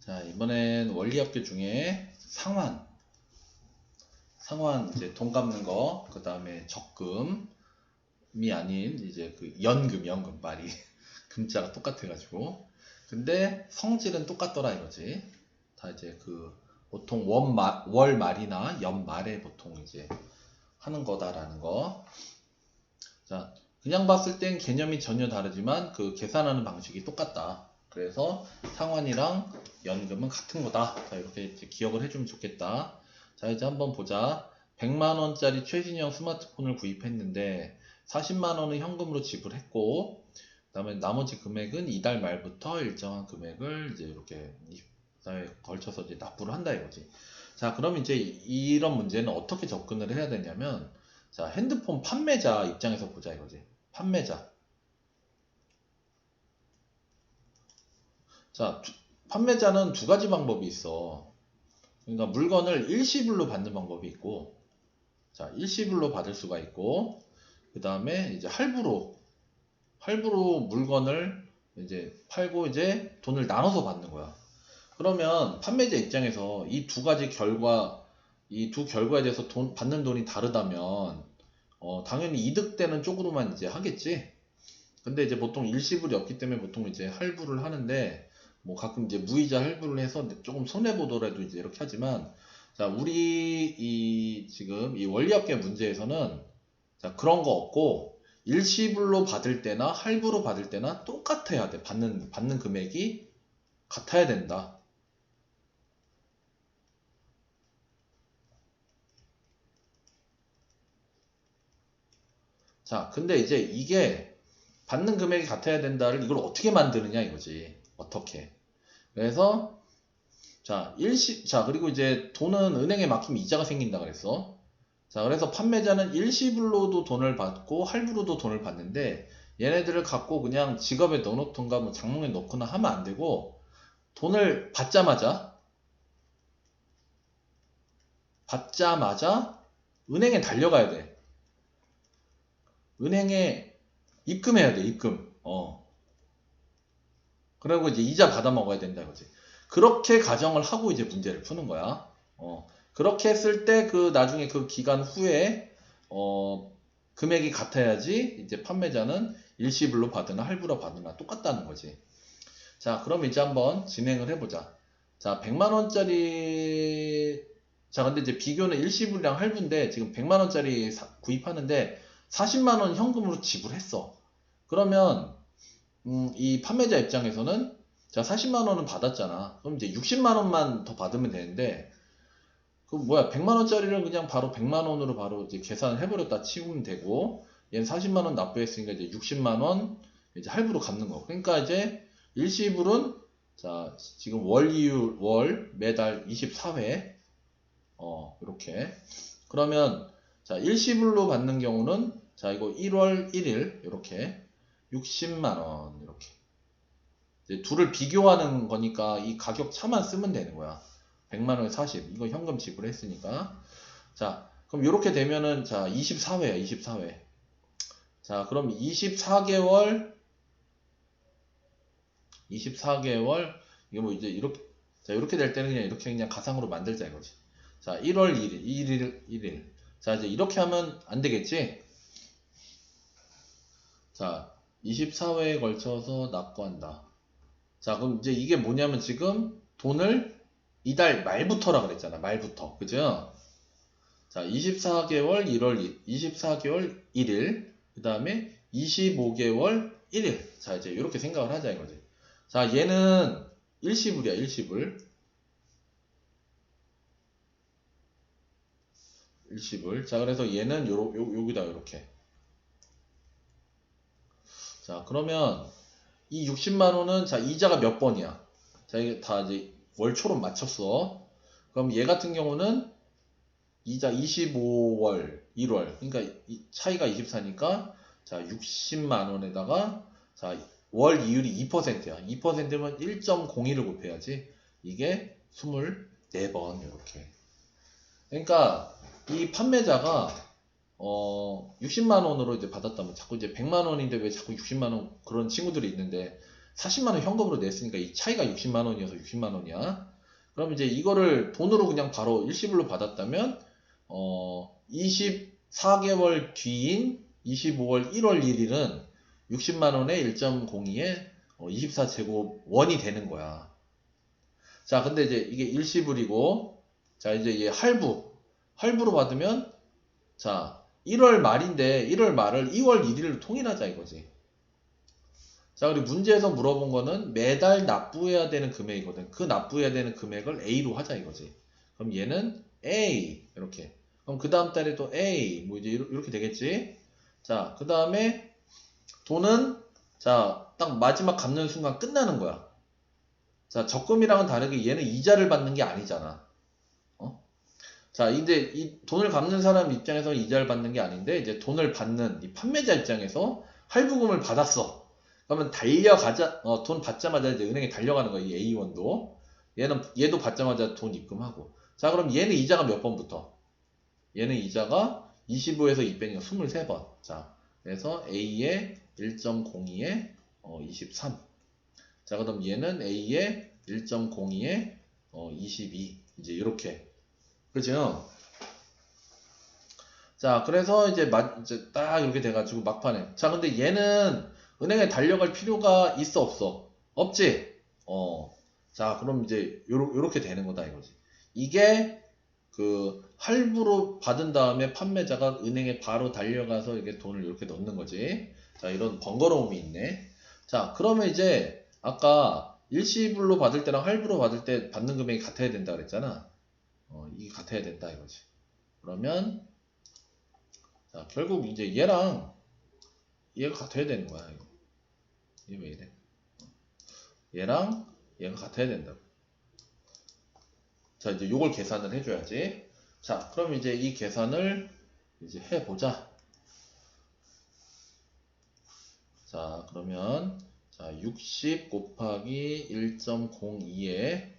자, 이번엔 원리합계 중에 상환 이제 돈 갚는 거, 그 다음에 적금이 아닌 이제 그 연금 말이 금자가 똑같아가지고. 근데 성질은 똑같더라 이거지. 다 이제 그 보통 월 말이나 연 말에 보통 이제 하는 거다라는 거. 자, 그냥 봤을 땐 개념이 전혀 다르지만 그 계산하는 방식이 똑같다. 그래서 상환이랑 연금은 같은 거다. 자, 이렇게 이제 기억을 해주면 좋겠다. 자, 이제 한번 보자. 100만원짜리 최신형 스마트폰을 구입했는데 40만원은 현금으로 지불했고, 그 다음에 나머지 금액은 이달 말부터 일정한 금액을 이제 이렇게 24회에 걸쳐서 이제 납부를 한다 이거지. 자, 그럼 이제 이런 문제는 어떻게 접근을 해야 되냐면, 자, 핸드폰 판매자 입장에서 보자 이거지. 판매자. 자, 판매자는 두 가지 방법이 있어. 그러니까 물건을 일시불로 받는 방법이 있고, 자, 일시불로 받을 수가 있고, 그 다음에 이제 할부로 물건을 이제 팔고 이제 돈을 나눠서 받는 거야. 그러면 판매자 입장에서 이 두 결과에 대해서 받는 돈이 다르다면, 당연히 이득되는 쪽으로만 이제 하겠지. 근데 이제 보통 일시불이 없기 때문에 보통 이제 할부를 하는데, 뭐 가끔 이제 무이자 할부를 해서 조금 손해 보더라도 이제 이렇게 하지만, 자, 우리 지금 이 원리합계 문제에서는 자, 그런 거 없고 일시불로 받을 때나 할부로 받을 때나 똑같아야 돼. 받는 금액이 같아야 된다. 자, 근데 이제 이게 받는 금액이 같아야 된다를 이걸 어떻게 만드느냐 이거지. 어떻게. 그래서 자, 그리고 이제 돈은 은행에 맡기면 이자가 생긴다 그랬어. 자, 그래서 판매자는 일시불로도 돈을 받고 할부로도 돈을 받는데, 얘네들을 갖고 그냥 지갑에 넣어놓던가 뭐 장롱에 넣거나 하면 안 되고, 돈을 받자마자 은행에 달려가야 돼. 은행에 입금해야 돼, 입금. 그리고 이제 이자 받아 먹어야 된다 이거지. 그렇게 가정을 하고 이제 문제를 푸는 거야. 그렇게 했을 때 그 나중에 그 기간 후에 금액이 같아야지 이제 판매자는 일시불로 받으나 할부로 받으나 똑같다는 거지. 자, 그럼 이제 한번 진행을 해보자. 자, 100만원짜리, 자, 근데 이제 비교는 일시불이랑 할부인데 지금 100만원짜리 구입하는데 40만원 현금으로 지불했어. 그러면 이 판매자 입장에서는 자, 40만원은 받았잖아. 그럼 이제 60만원만 더 받으면 되는데, 그 뭐야, 100만원짜리를 그냥 바로 100만원으로 바로 이제 계산을 해버렸다 치우면 되고, 얘는 40만원 납부했으니까 이제 60만원 이제 할부로 갚는 거. 그러니까 이제 일시불은 자, 지금 월 매달 24회 이렇게. 그러면 자, 일시불로 받는 경우는 자, 이거 1월 1일 이렇게 60만원 이렇게. 이제 둘을 비교하는 거니까 이 가격 차만 쓰면 되는 거야. 100만원에 40. 이거 현금 지불했으니까. 자, 그럼 이렇게 되면은 자, 24회야, 24회. 자, 그럼 24개월 이게 뭐 이제 이렇게 자, 이렇게 될 때는 그냥 이렇게 그냥 가상으로 만들자 이거지. 자, 1월 1일. 자, 이제 이렇게 하면 안 되겠지? 자, 24회에 걸쳐서 납부한다. 자, 그럼 이제 이게 뭐냐면 지금 돈을 이달 말부터라 그랬잖아. 말부터. 그죠? 자, 24개월 1일. 그 다음에 25개월 1일. 자, 이제 이렇게 생각을 하자 이거지. 자, 얘는 일시불이야, 일시불. 자, 그래서 얘는 여기다 이렇게. 자, 그러면 이 60만원은 자, 이자가 몇 번이야? 자, 이게 다 이제 월초로 맞췄어. 그럼 얘 같은 경우는 이자 25월 1월. 그러니까 차이가 24니까 자, 60만원에다가 자, 월 이율이 2%야. 2%면 1.01을 곱해야지. 이게 24번 이렇게. 그러니까 이 판매자가 60만원으로 이제 받았다면 자꾸 이제 100만원인데 왜 자꾸 60만원 그런 친구들이 있는데, 40만 원 현금으로 냈으니까 이 차이가 60만 원이어서 60만 원이야. 그럼 이제 이거를 돈으로 그냥 바로 일시불로 받았다면 24개월 뒤인 25월 1월 1일은 60만 원에 1.02에 24제곱 원이 되는 거야. 자, 근데 이제 이게 일시불이고, 자, 이제 얘 할부로 받으면, 자, 1월 말인데 1월 말을 2월 1일로 통일하자 이거지. 자, 그리고 문제에서 물어본 거는 매달 납부해야 되는 금액이거든. 그 납부해야 되는 금액을 A로 하자 이거지. 그럼 얘는 A 이렇게. 그럼 그 다음 달에 또 A 뭐 이제 이렇게 되겠지. 자, 그 다음에 돈은 자, 딱 마지막 갚는 순간 끝나는 거야. 자, 적금이랑은 다르게 얘는 이자를 받는 게 아니잖아. 자, 이제 이 돈을 갚는 사람 입장에서 이자를 받는 게 아닌데, 이제 돈을 받는 이 판매자 입장에서 할부금을 받았어. 그러면 달려가자, 돈 받자마자 이제 은행에 달려가는 거야, 이 A1도. 얘도 받자마자 돈 입금하고. 자, 그럼 얘는 이자가 몇 번부터? 얘는 이자가 25에서 2 빼니까 23번. 자, 그래서 A의 1.02에 23. 자, 그럼 얘는 A의 1.02에 22. 이제 이렇게. 그죠? 자, 그래서 이제 딱 이렇게 돼가지고 막판에. 자, 근데 얘는 은행에 달려갈 필요가 있어, 없어? 없지? 자, 그럼 이제 요렇게 되는 거다 이거지. 이게 그 할부로 받은 다음에 판매자가 은행에 바로 달려가서 이렇게 돈을 이렇게 넣는 거지. 자, 이런 번거로움이 있네. 자, 그러면 이제 아까 일시불로 받을 때랑 할부로 받을 때 받는 금액이 같아야 된다 그랬잖아. 이게 같아야 된다 이거지. 그러면 자, 결국 이제 얘랑 얘가 같아야 되는 거야. 이거. 이게 왜 이래? 얘랑 얘가 같아야 된다고. 자, 이제 요걸 계산을 해줘야지. 자, 그럼 이제 이 계산을 이제 해보자. 자, 그러면 자, 60 곱하기 1.02에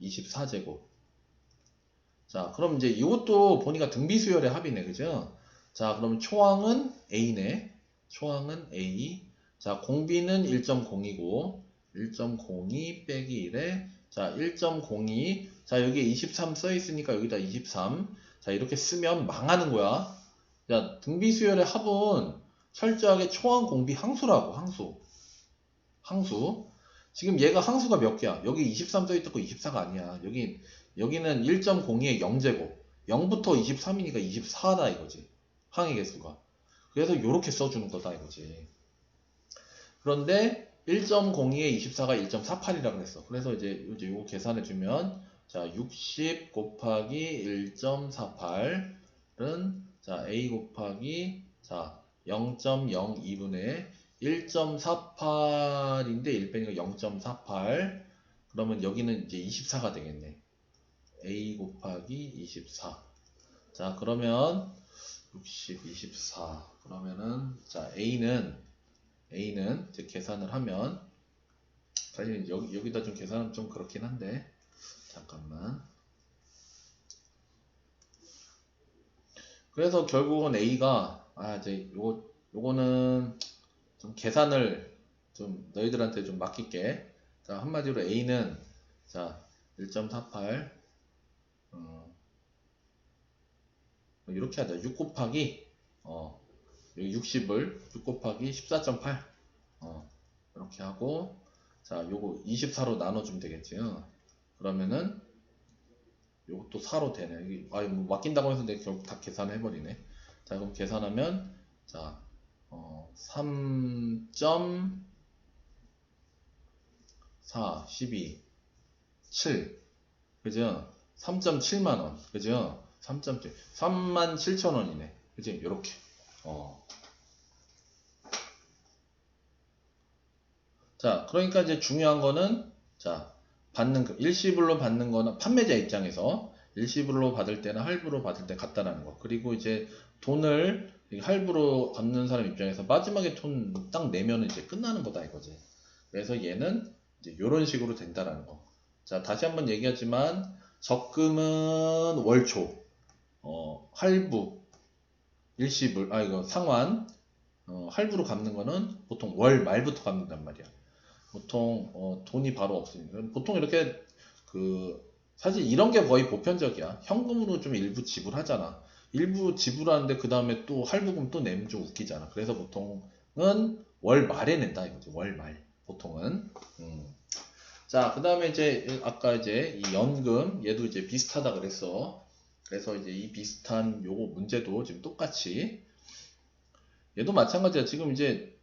24제곱. 자, 그럼 이제 이것도 보니까 등비수열의 합이네, 그죠? 자, 그럼 초항은 A네. 초항은 A. 자, 공비는 1.0이고, 1.02 빼기 1에, 자, 1.02. 자, 여기에 23 써있으니까 여기다 23. 자, 이렇게 쓰면 망하는 거야. 자, 등비수열의 합은 철저하게 초항 공비 항수라고, 항수. 항수. 지금 얘가 항수가 몇 개야? 여기 23 써있고 24가 아니야. 여기는 1.02의 0제곱. 0부터 23이니까 24다 이거지. 항의 개수가. 그래서 이렇게 써주는 거다 이거지. 그런데 1.02의 24가 1.48이라고 했어. 그래서 이제 이거 계산해주면 자, 60 곱하기 1.48은 자, A 곱하기 자, 0.02분의 1.48인데 1 빼니까 0.48. 그러면 여기는 이제 24가 되겠네. A 곱하기 24. 자, 그러면 60, 24. 그러면은 자, A는 이제 계산을 하면 사실 여기다 좀 계산하면 좀 그렇긴 한데 잠깐만. 그래서 결국은 A가 이제 요거는 좀 계산을 좀 너희들한테 좀 맡길게. 자, 한마디로 A는 자 1.48 이렇게 하자. 6 곱하기 여기 60을 6 곱하기 14.8 이렇게 하고 자, 요거 24로 나눠주면 되겠지요. 그러면은 요것도 4로 되네. 이게 뭐 맡긴다고 해서 내가 결국 다 계산해버리네. 자, 그럼 계산하면 자 3.4 12 7 그죠? 3.7만원 그죠? 3.7 37,000원이네 그지? 요렇게 자, 그러니까 이제 중요한 거는 자, 일시불로 받는 거는 판매자 입장에서 일시불로 받을 때나 할부로 받을 때 같다라는 거. 그리고 이제 돈을 할부로 갚는 사람 입장에서 마지막에 돈 딱 내면은 이제 끝나는 거다 이거지. 그래서 얘는 이제 이런 식으로 된다라는 거. 자, 다시 한번 얘기하지만 적금은 월초, 할부, 일시불, 이거 상환, 할부로 갚는 거는 보통 월 말부터 갚는단 말이야. 보통 돈이 바로 없으니까 보통 이렇게 사실 이런 게 거의 보편적이야. 현금으로 좀 일부 지불하잖아. 일부 지불하는데 그 다음에 또 할부금 또 내면 좀 웃기잖아. 그래서 보통은 월 말에 낸다 이거지. 월 말 보통은. 자, 그 다음에 이제 아까 이제 이 연금 얘도 이제 비슷하다 그랬어. 그래서 이제 이 비슷한 요거 문제도 지금 똑같이 얘도 마찬가지야. 지금 이제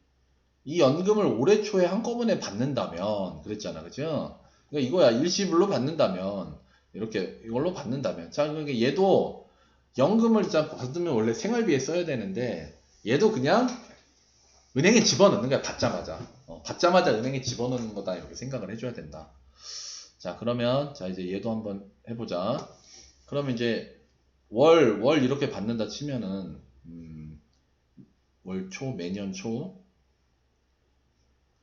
이 연금을 올해 초에 한꺼번에 받는다면 그랬잖아, 그죠? 그러니까 이거야. 일시불로 받는다면 이렇게 이걸로 받는다면 자, 그러니까 얘도 연금을 일단 받으면 원래 생활비에 써야 되는데 얘도 그냥 은행에 집어넣는 거야. 받자마자 은행에 집어넣는 거다 이렇게 생각을 해줘야 된다. 자, 그러면 자 이제 얘도 한번 해보자. 그러면 이제 월 이렇게 받는다 치면은 월 초, 매년 초.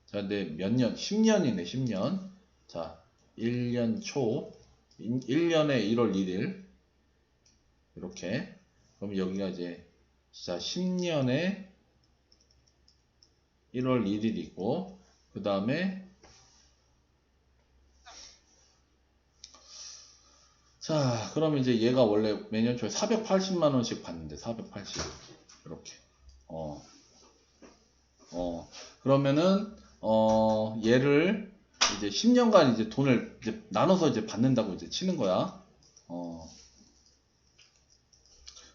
자, 근데 몇 년? 10년이네, 10년. 자, 1년 초, 1년에 1월 1일. 이렇게. 그럼 여기가 이제, 자, 10년에 1월 1일이고, 그 다음에, 자, 그러면 이제 얘가 원래 매년 초에 480만원씩 받는데, 480. 이렇게. 그러면은, 얘를 이제 10년간 이제 돈을 이제 나눠서 이제 받는다고 이제 치는 거야.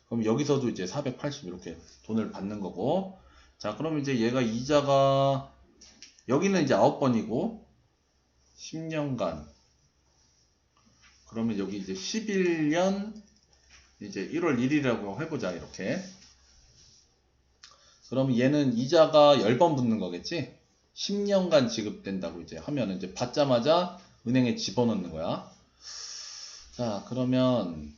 그럼 여기서도 이제 480 이렇게 돈을 받는 거고. 자, 그럼 이제 얘가 이자가 여기는 이제 9번이고 10년간. 그러면 여기 이제 11년 이제 1월 1일이라고 해보자 이렇게. 그럼 얘는 이자가 10번 붙는 거겠지? 10년간 지급된다고 이제 하면은 이제 받자마자 은행에 집어넣는 거야. 자, 그러면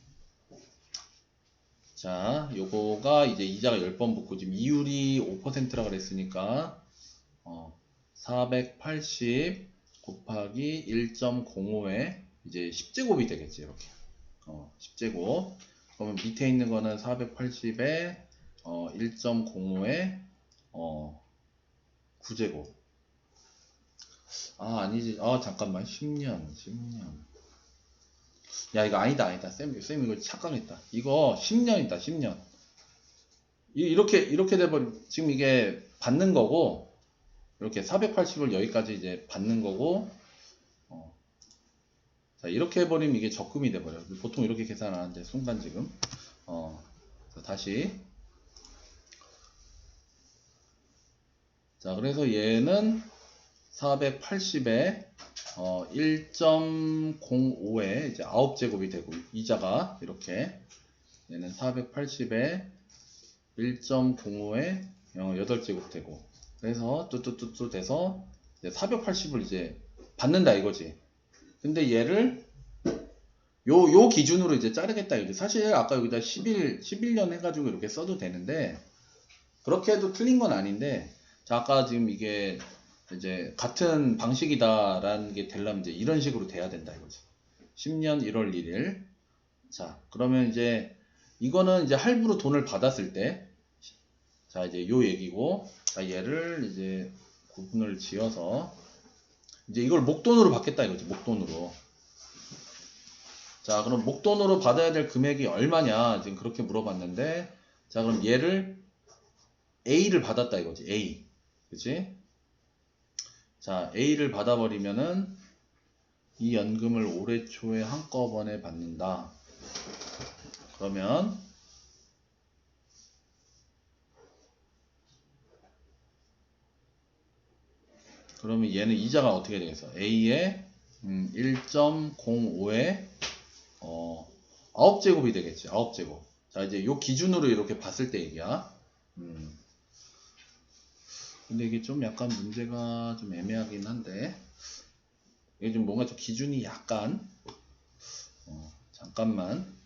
자, 요거가 이제 이자가 10번 붙고 지금 이율이 5%라 그랬으니까 480 곱하기 1.05에 이제 10제곱이 되겠지 이렇게 10제곱. 그러면 밑에 있는 거는 480에 1.05에 9제곱. 아, 아니지. 잠깐만. 10년. 야, 이거 아니다. 쌤 이거 착각했다. 이거 10년이다, 10년. 이렇게 돼버리, 지금 이게 받는 거고, 이렇게 480을 여기까지 이제 받는 거고, 자, 이렇게 해버리면 이게 적금이 돼버려. 보통 이렇게 계산하는데, 순간 지금. 다시. 자, 그래서 얘는 480에 1.05에 이제 9제곱이 되고 이자가 이렇게 얘는 480에 1.05에 8제곱 되고 그래서 뚜뚜뚜뚜 돼서 이제 480을 이제 받는다 이거지. 근데 얘를 요 기준으로 이제 자르겠다 이거지. 사실 아까 여기다 11년 해가지고 이렇게 써도 되는데 그렇게 해도 틀린 건 아닌데 자, 아까 지금 이게 이제 같은 방식이다라는 게 되려면 이제 이런 식으로 돼야 된다 이거지. 10년 1월 1일. 자, 그러면 이제 이거는 이제 할부로 돈을 받았을 때, 자, 이제 요 얘기고, 자, 얘를 이제 구분을 지어서 이제 이걸 목돈으로 받겠다 이거지. 목돈으로. 자, 그럼 목돈으로 받아야 될 금액이 얼마냐? 지금 그렇게 물어봤는데, 자, 그럼 얘를 A를 받았다 이거지. A. 그치? 자, A를 받아버리면은 이 연금을 올해 초에 한꺼번에 받는다. 그러면 얘는 이자가 어떻게 되겠어? A에 1.05에 9제곱이 되겠지. 9제곱. 자, 이제 요 기준으로 이렇게 봤을 때 얘기야. 근데 이게 좀 약간 문제가 좀 애매하긴 한데 이게 좀 뭔가 좀 기준이 약간 잠깐만.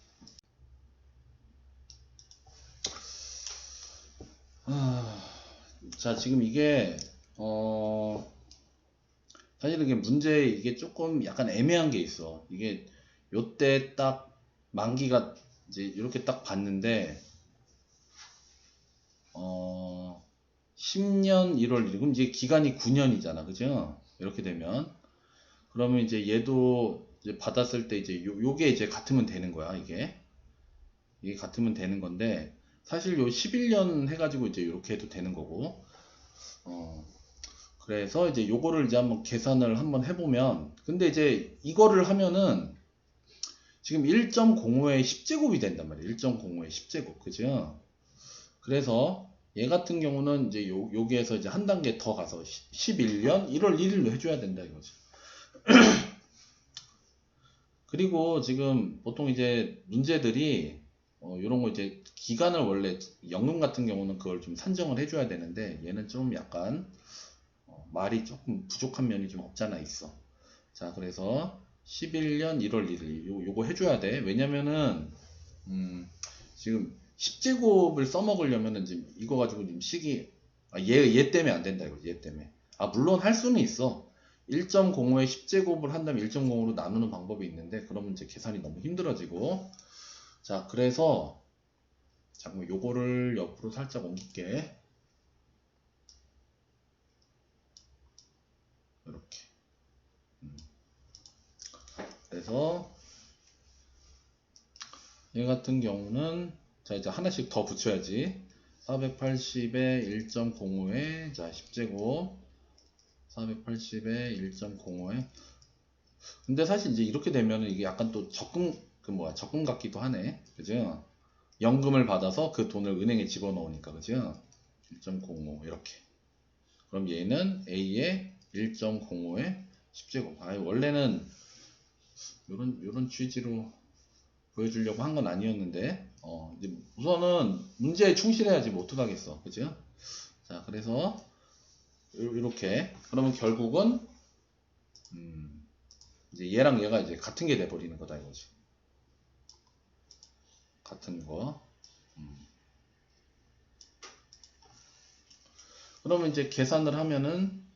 자, 지금 이게 사실 이게 문제 이게 조금 약간 애매한 게 있어. 이게 요때 딱 만기가 이제 이렇게 딱 봤는데 10년 1월 1일. 그럼 이제 기간이 9년이잖아. 그죠? 이렇게 되면. 그러면 이제 얘도 이제 받았을 때 이제 요게 이제 같으면 되는 거야. 이게 같으면 되는 건데, 사실 요 11년 해가지고 이제 이렇게 해도 되는 거고, 그래서 이제 요거를 이제 한번 계산을 한번 해보면, 근데 이제 이거를 하면은 지금 1.05의 10제곱이 된단 말이에요. 1.05의 10제곱. 그죠? 그래서 얘 같은 경우는 이제 여기에서 이제 한 단계 더 가서 11년 1월 1일로 해줘야 된다 이거지. 그리고 지금 보통 이제 문제들이 이런 거 이제 기간을 원래 연금 같은 경우는 그걸 좀 산정을 해줘야 되는데 얘는 좀 약간 말이 조금 부족한 면이 좀 없잖아 있어. 자, 그래서 11년 1월 1일 요거 해줘야 돼. 왜냐면은 지금 10제곱을 써먹으려면은 지금 이거 가지고 지금 얘 때문에 안 된다 이거. 얘 때문에. 물론 할 수는 있어. 1.05에 10제곱을 한다면 1.05로 나누는 방법이 있는데 그러면 이제 계산이 너무 힘들어지고. 자, 그래서 잠깐만 요거를 옆으로 살짝 옮길게. 이렇게. 그래서 얘 같은 경우는 자 이제 하나씩 더 붙여야지. 480에 1.05에 자 10제곱 480에 1.05에 근데 사실 이제 이렇게 되면 이게 약간 또 적금 같기도 하네. 그죠? 연금을 받아서 그 돈을 은행에 집어넣으니까 그죠? 1.05 이렇게. 그럼 얘는 A에 1.05에 10제곱. 원래는 요런 취지로 보여주려고 한 건 아니었는데 이제 우선은 문제에 충실해야지 뭐 어떡하겠어. 그죠? 자, 그래서 이렇게 그러면 결국은 이제 얘랑 얘가 이제 같은 게 돼버리는 거다 이거지. 같은 거. 그러면 이제 계산을 하면은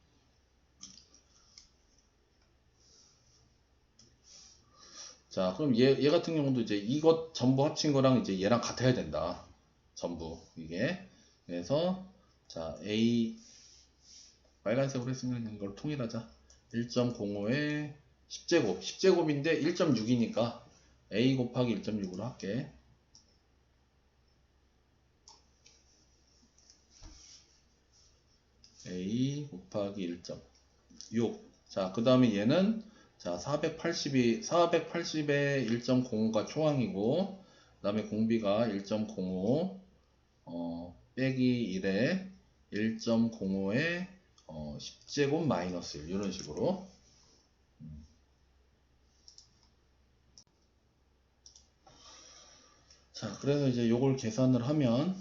자, 그럼 얘 같은 경우도 이제 이것 전부 합친 거랑 이제 얘랑 같아야 된다. 전부 이게. 그래서 자, A 빨간색으로 했으면 이걸 통일하자. 1.05에 10제곱. 10제곱인데 1.6이니까 A 곱하기 1.6으로 할게. A 곱하기 1.6. 자, 그 다음에 얘는 자, 480에 1.05가 초항이고, 그 다음에 공비가 1.05, 빼기 1에 1.05에 10제곱 마이너스 1, 이런 식으로. 자, 그래서 이제 요걸 계산을 하면,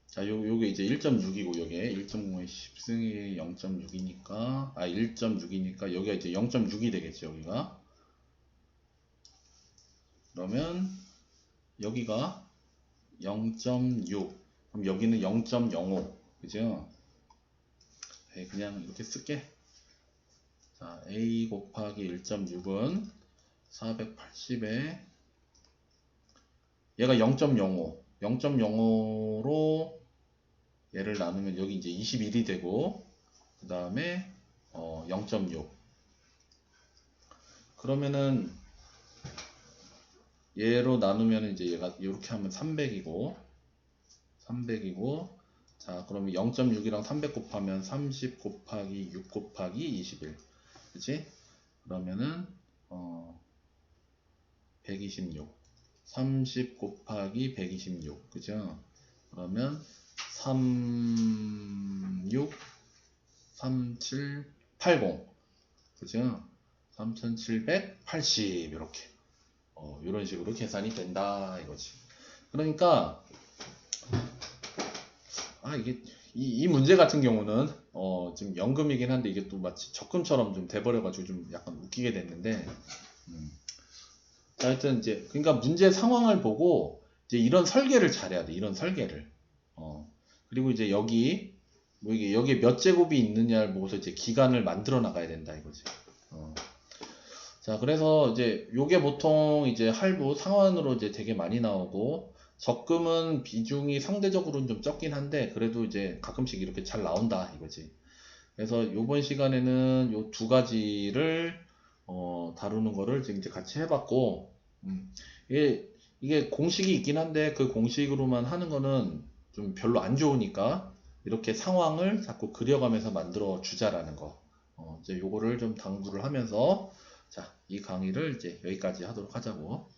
자, 요게 이제 1.6이고, 요게 1.05에 10승이 0.6이니까, 1.6이니까, 여기가 이제 0.6이 되겠죠, 여기가. 그러면, 여기가 0.6. 그럼 여기는 0.05. 그죠? 그냥 이렇게 쓸게. 자, A 곱하기 1.6은 480에, 얘가 0.05. 0.05로 얘를 나누면 여기 이제 21이 되고, 그 다음에 0.6. 그러면은 얘로 나누면 이제 얘가 이렇게 하면 300이고, 자, 그러면 0.6이랑 300 곱하면 30 곱하기 6 곱하기 21. 그치? 그러면은 126. 30 곱하기 126. 그죠? 그러면 36 3780. 그죠? 3780 이렇게. 이런 식으로 계산이 된다 이거지. 그러니까 이게 이 문제 같은 경우는 지금 연금이긴 한데 이게 또 마치 적금처럼 좀 돼버려가지고 좀 약간 웃기게 됐는데, 자, 하여튼 이제 그러니까 문제 상황을 보고 이제 이런 설계를 잘해야 돼. 이런 설계를. 그리고 이제 여기 뭐 이게 여기에 몇 제곱이 있느냐를 보고서 이제 기간을 만들어 나가야 된다 이거지. 자, 그래서 이제 요게 보통 이제 할부 상환으로 이제 되게 많이 나오고, 적금은 비중이 상대적으로는 좀 적긴 한데 그래도 이제 가끔씩 이렇게 잘 나온다 이거지. 그래서 요번 시간에는 요 두 가지를 다루는 거를 지금 이제 같이 해봤고, 이게, 이게 공식이 있긴 한데 그 공식으로만 하는 거는 좀 별로 안 좋으니까 이렇게 상황을 자꾸 그려가면서 만들어 주자라는 거. 이제 요거를 좀 당부를 하면서 자, 이 강의를 이제 여기까지 하도록 하자고.